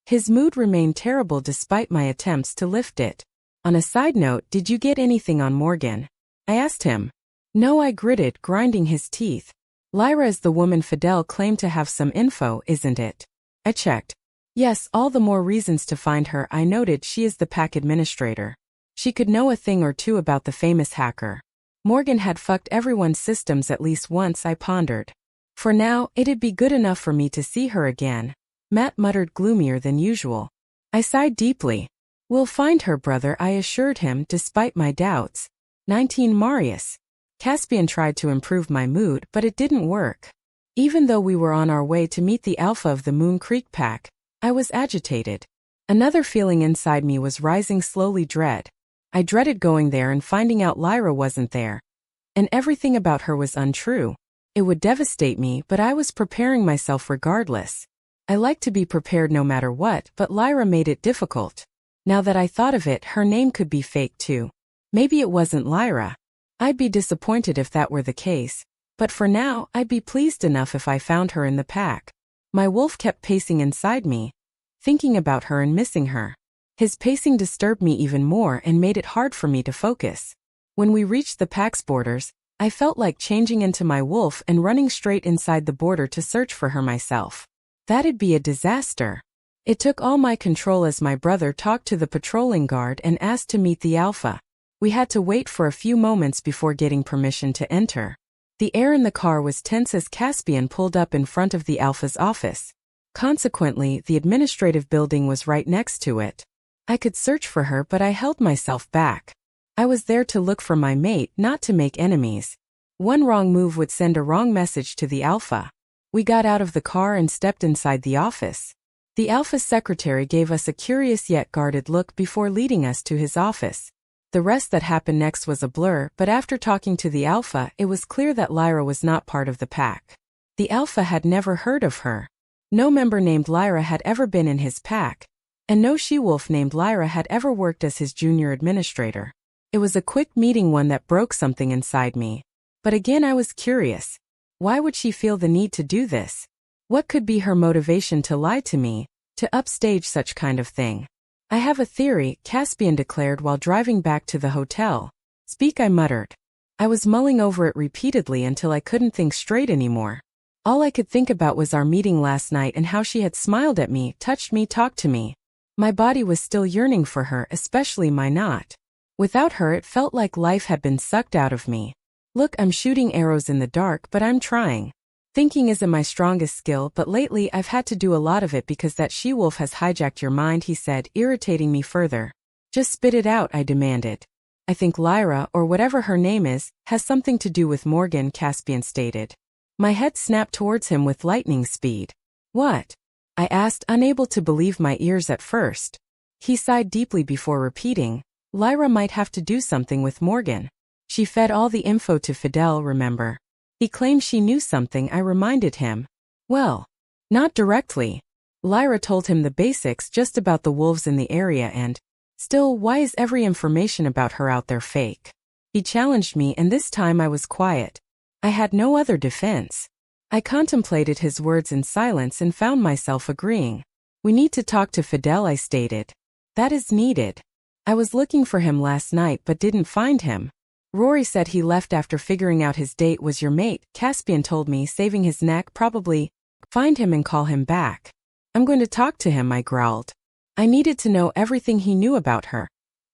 His mood remained terrible despite my attempts to lift it. On a side note, did you get anything on Morgan? I asked him. No, I gritted, grinding his teeth. Lyra is the woman Fidel claimed to have some info, isn't it? I checked. Yes, all the more reasons to find her. I noted she is the pack administrator. She could know a thing or two about the famous hacker. Morgan had fucked everyone's systems at least once, I pondered. For now, it'd be good enough for me to see her again. Matt muttered, gloomier than usual. I sighed deeply. We'll find her, brother, I assured him, despite my doubts. 19 Marius. Caspian tried to improve my mood, but it didn't work. Even though we were on our way to meet the alpha of the Moon Creek pack, I was agitated. Another feeling inside me was rising slowly, dread. I dreaded going there and finding out Lyra wasn't there. And everything about her was untrue. It would devastate me, but I was preparing myself regardless. I like to be prepared no matter what, but Lyra made it difficult. Now that I thought of it, her name could be fake too. Maybe it wasn't Lyra. I'd be disappointed if that were the case, but for now, I'd be pleased enough if I found her in the pack. My wolf kept pacing inside me, thinking about her and missing her. His pacing disturbed me even more and made it hard for me to focus. When we reached the pack's borders, I felt like changing into my wolf and running straight inside the border to search for her myself. That'd be a disaster. It took all my control as my brother talked to the patrolling guard and asked to meet the alpha. We had to wait for a few moments before getting permission to enter. The air in the car was tense as Caspian pulled up in front of the alpha's office. Consequently, the administrative building was right next to it. I could search for her, but I held myself back. I was there to look for my mate, not to make enemies. One wrong move would send a wrong message to the alpha. We got out of the car and stepped inside the office. The alpha's secretary gave us a curious yet guarded look before leading us to his office. The rest that happened next was a blur, but after talking to the alpha, it was clear that Lyra was not part of the pack. The alpha had never heard of her. No member named Lyra had ever been in his pack, and no she-wolf named Lyra had ever worked as his junior administrator. It was a quick meeting, one that broke something inside me. But again, I was curious. Why would she feel the need to do this? What could be her motivation to lie to me, to upstage such kind of thing? I have a theory, Caspian declared while driving back to the hotel. Speak, I muttered. I was mulling over it repeatedly until I couldn't think straight anymore. All I could think about was our meeting last night and how she had smiled at me, touched me, talked to me. My body was still yearning for her, especially my knot. Without her, it felt like life had been sucked out of me. Look, I'm shooting arrows in the dark, but I'm trying. Thinking isn't my strongest skill, but lately I've had to do a lot of it because that she-wolf has hijacked your mind, he said, irritating me further. Just spit it out, I demanded. I think Lyra, or whatever her name is, has something to do with Morgan, Caspian stated. My head snapped towards him with lightning speed. What? I asked, unable to believe my ears at first. He sighed deeply before repeating, Lyra might have to do something with Morgan. She fed all the info to Fidel, remember? He claimed she knew something, I reminded him. Well, not directly. Lyra told him the basics just about the wolves in the area and, still, why is every information about her out there fake? He challenged me and this time I was quiet. I had no other defense. I contemplated his words in silence and found myself agreeing. We need to talk to Fidel, I stated. That is needed. I was looking for him last night but didn't find him. Rory said he left after figuring out his date was your mate, Caspian told me, saving his neck. Probably. Find him and call him back. I'm going to talk to him, I growled. I needed to know everything he knew about her,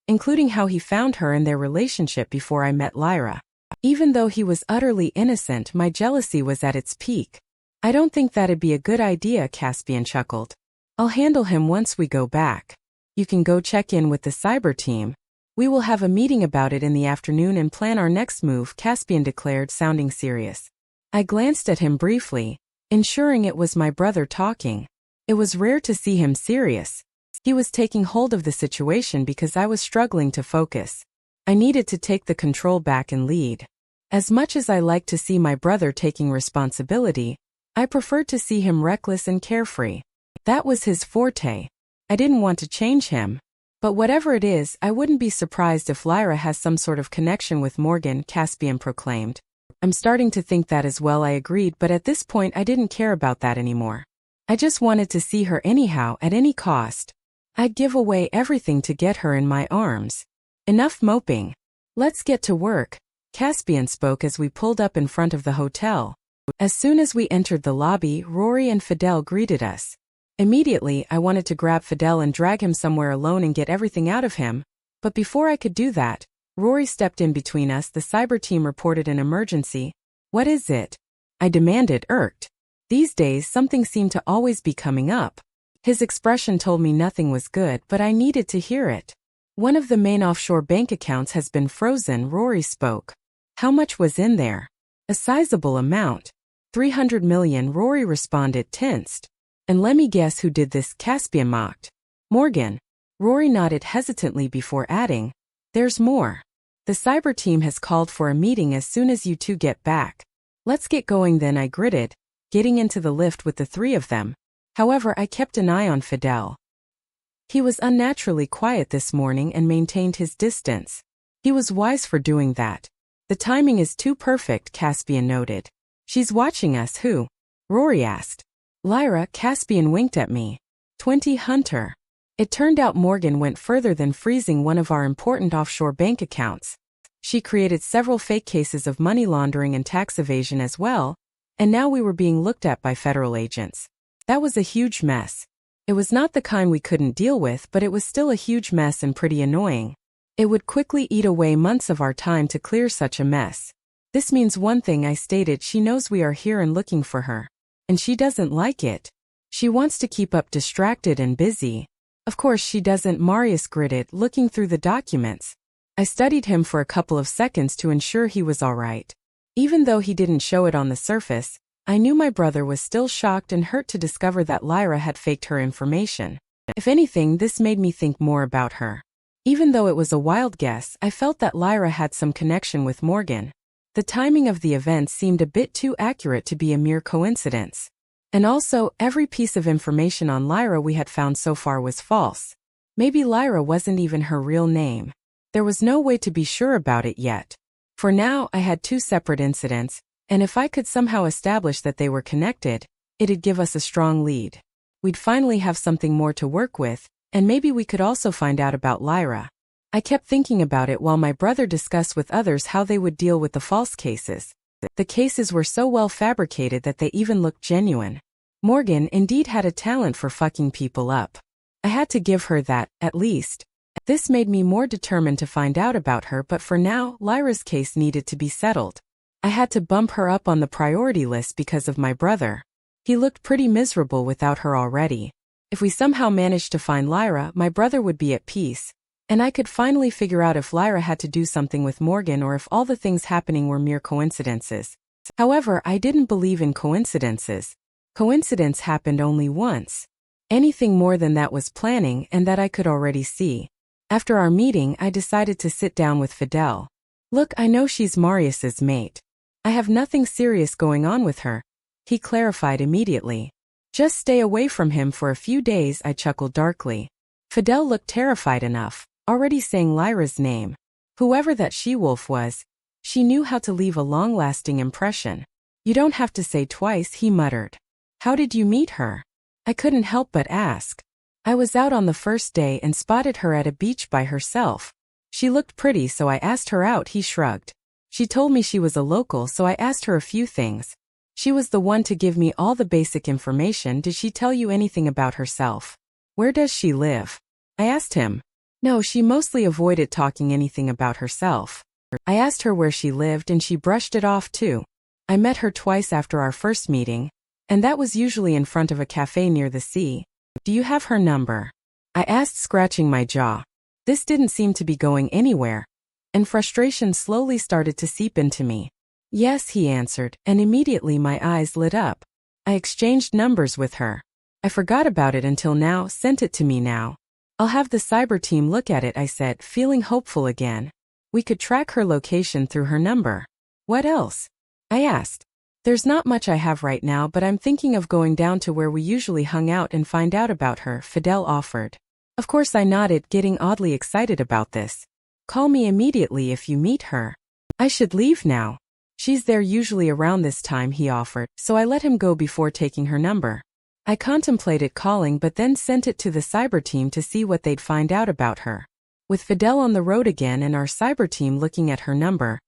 including how he found her and their relationship before I met Lyra. Even though he was utterly innocent, my jealousy was at its peak. I don't think that'd be a good idea, Caspian chuckled. I'll handle him once we go back. You can go check in with the cyber team. We will have a meeting about it in the afternoon and plan our next move, Caspian declared, sounding serious. I glanced at him briefly, ensuring it was my brother talking. It was rare to see him serious. He was taking hold of the situation because I was struggling to focus. I needed to take the control back and lead. As much as I liked to see my brother taking responsibility, I preferred to see him reckless and carefree. That was his forte. I didn't want to change him. But whatever it is, I wouldn't be surprised if Lyra has some sort of connection with Morgan, Caspian proclaimed. I'm starting to think that as well, I agreed, but at this point I didn't care about that anymore. I just wanted to see her anyhow, at any cost. I'd give away everything to get her in my arms. Enough moping. Let's get to work, Caspian spoke as we pulled up in front of the hotel. As soon as we entered the lobby, Rory and Fidel greeted us. Immediately, I wanted to grab Fidel and drag him somewhere alone and get everything out of him. But before I could do that, Rory stepped in between us. The cyber team reported an emergency. What is it? I demanded, irked. These days, something seemed to always be coming up. His expression told me nothing was good, but I needed to hear it. One of the main offshore bank accounts has been frozen, Rory spoke. How much was in there? A sizable amount. 300 million, Rory responded, tensed. And let me guess who did this, Caspian mocked. Morgan. Rory nodded hesitantly before adding, there's more. The cyber team has called for a meeting as soon as you two get back. Let's get going then, I gritted, getting into the lift with the three of them. However, I kept an eye on Fidel. He was unnaturally quiet this morning and maintained his distance. He was wise for doing that. The timing is too perfect, Caspian noted. She's watching us, who? Rory asked. Lyra, Caspian winked at me. 20 Hunter. It turned out Morgan went further than freezing one of our important offshore bank accounts. She created several fake cases of money laundering and tax evasion as well, and now we were being looked at by federal agents. That was a huge mess. It was not the kind we couldn't deal with, but it was still a huge mess and pretty annoying. It would quickly eat away months of our time to clear such a mess. This means one thing, I stated. She knows we are here and looking for her. And she doesn't like it. She wants to keep up distracted and busy. Of course she doesn't, Marius gritted, looking through the documents. I studied him for a couple of seconds to ensure he was all right. Even though he didn't show it on the surface, I knew my brother was still shocked and hurt to discover that Lyra had faked her information. If anything, this made me think more about her. Even though it was a wild guess, I felt that Lyra had some connection with Morgan. The timing of the events seemed a bit too accurate to be a mere coincidence. And also, every piece of information on Lyra we had found so far was false. Maybe Lyra wasn't even her real name. There was no way to be sure about it yet. For now, I had two separate incidents, and if I could somehow establish that they were connected, it'd give us a strong lead. We'd finally have something more to work with, and maybe we could also find out about Lyra. I kept thinking about it while my brother discussed with others how they would deal with the false cases. The cases were so well fabricated that they even looked genuine. Morgan indeed had a talent for fucking people up. I had to give her that, at least. This made me more determined to find out about her, but for now, Lyra's case needed to be settled. I had to bump her up on the priority list because of my brother. He looked pretty miserable without her already. If we somehow managed to find Lyra, my brother would be at peace. And I could finally figure out if Lyra had to do something with Morgan or if all the things happening were mere coincidences. However, I didn't believe in coincidences. Coincidence happened only once. Anything more than that was planning, and that I could already see. After our meeting, I decided to sit down with Fidel. Look, I know she's Marius's mate. I have nothing serious going on with her. He clarified immediately. Just stay away from him for a few days, I chuckled darkly. Fidel looked terrified enough, already saying Lyra's name. Whoever that she-wolf was, she knew how to leave a long-lasting impression. You don't have to say twice, he muttered. How did you meet her? I couldn't help but ask. I was out on the first day and spotted her at a beach by herself. She looked pretty, so I asked her out, he shrugged. She told me she was a local, so I asked her a few things. She was the one to give me all the basic information. Did she tell you anything about herself? Where does she live? I asked him. No, she mostly avoided talking anything about herself. I asked her where she lived and she brushed it off too. I met her twice after our first meeting, and that was usually in front of a cafe near the sea. Do you have her number? I asked, scratching my jaw. This didn't seem to be going anywhere, and frustration slowly started to seep into me. Yes, he answered, and immediately my eyes lit up. I exchanged numbers with her. I forgot about it until now. Sent it to me now. I'll have the cyber team look at it, I said, feeling hopeful again. We could track her location through her number. What else? I asked. There's not much I have right now, but I'm thinking of going down to where we usually hung out and find out about her, Fidel offered. Of course I nodded, getting oddly excited about this. Call me immediately if you meet her. I should leave now. She's there usually around this time, he offered, so I let him go before taking her number. I contemplated calling but then sent it to the cyber team to see what they'd find out about her. With Fidel on the road again and our cyber team looking at her number,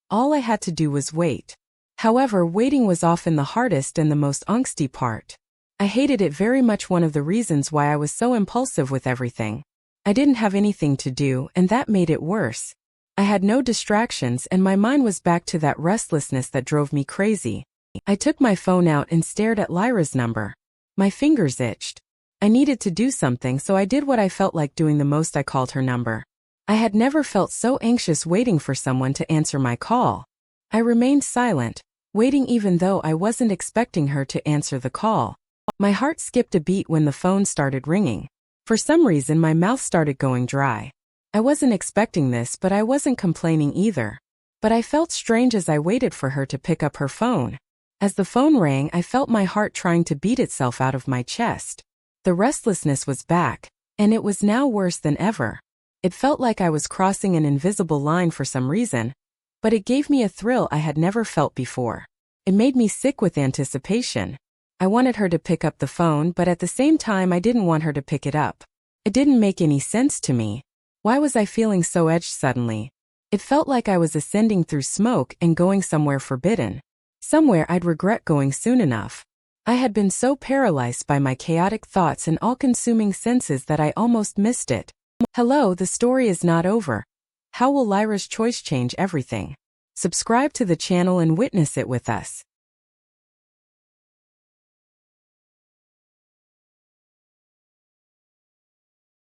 all I had to do was wait. However, waiting was often the hardest and the most angsty part. I hated it very much, one of the reasons why I was so impulsive with everything. I didn't have anything to do, and that made it worse. I had no distractions and my mind was back to that restlessness that drove me crazy. I took my phone out and stared at Lyra's number. My fingers itched. I needed to do something, so I did what I felt like doing the most. I called her number. I had never felt so anxious waiting for someone to answer my call. I remained silent, waiting even though I wasn't expecting her to answer the call. My heart skipped a beat when the phone started ringing. For some reason my mouth started going dry. I wasn't expecting this, but I wasn't complaining either. But I felt strange as I waited for her to pick up her phone. As the phone rang, I felt my heart trying to beat itself out of my chest. The restlessness was back, and it was now worse than ever. It felt like I was crossing an invisible line for some reason, but it gave me a thrill I had never felt before. It made me sick with anticipation. I wanted her to pick up the phone, but at the same time I didn't want her to pick it up. It didn't make any sense to me. Why was I feeling so edged suddenly? It felt like I was ascending through smoke and going somewhere forbidden. Somewhere I'd regret going soon enough. I had been so paralyzed by my chaotic thoughts and all-consuming senses that I almost missed it. Hello, the story is not over. How will Lyra's choice change everything? Subscribe to the channel and witness it with us.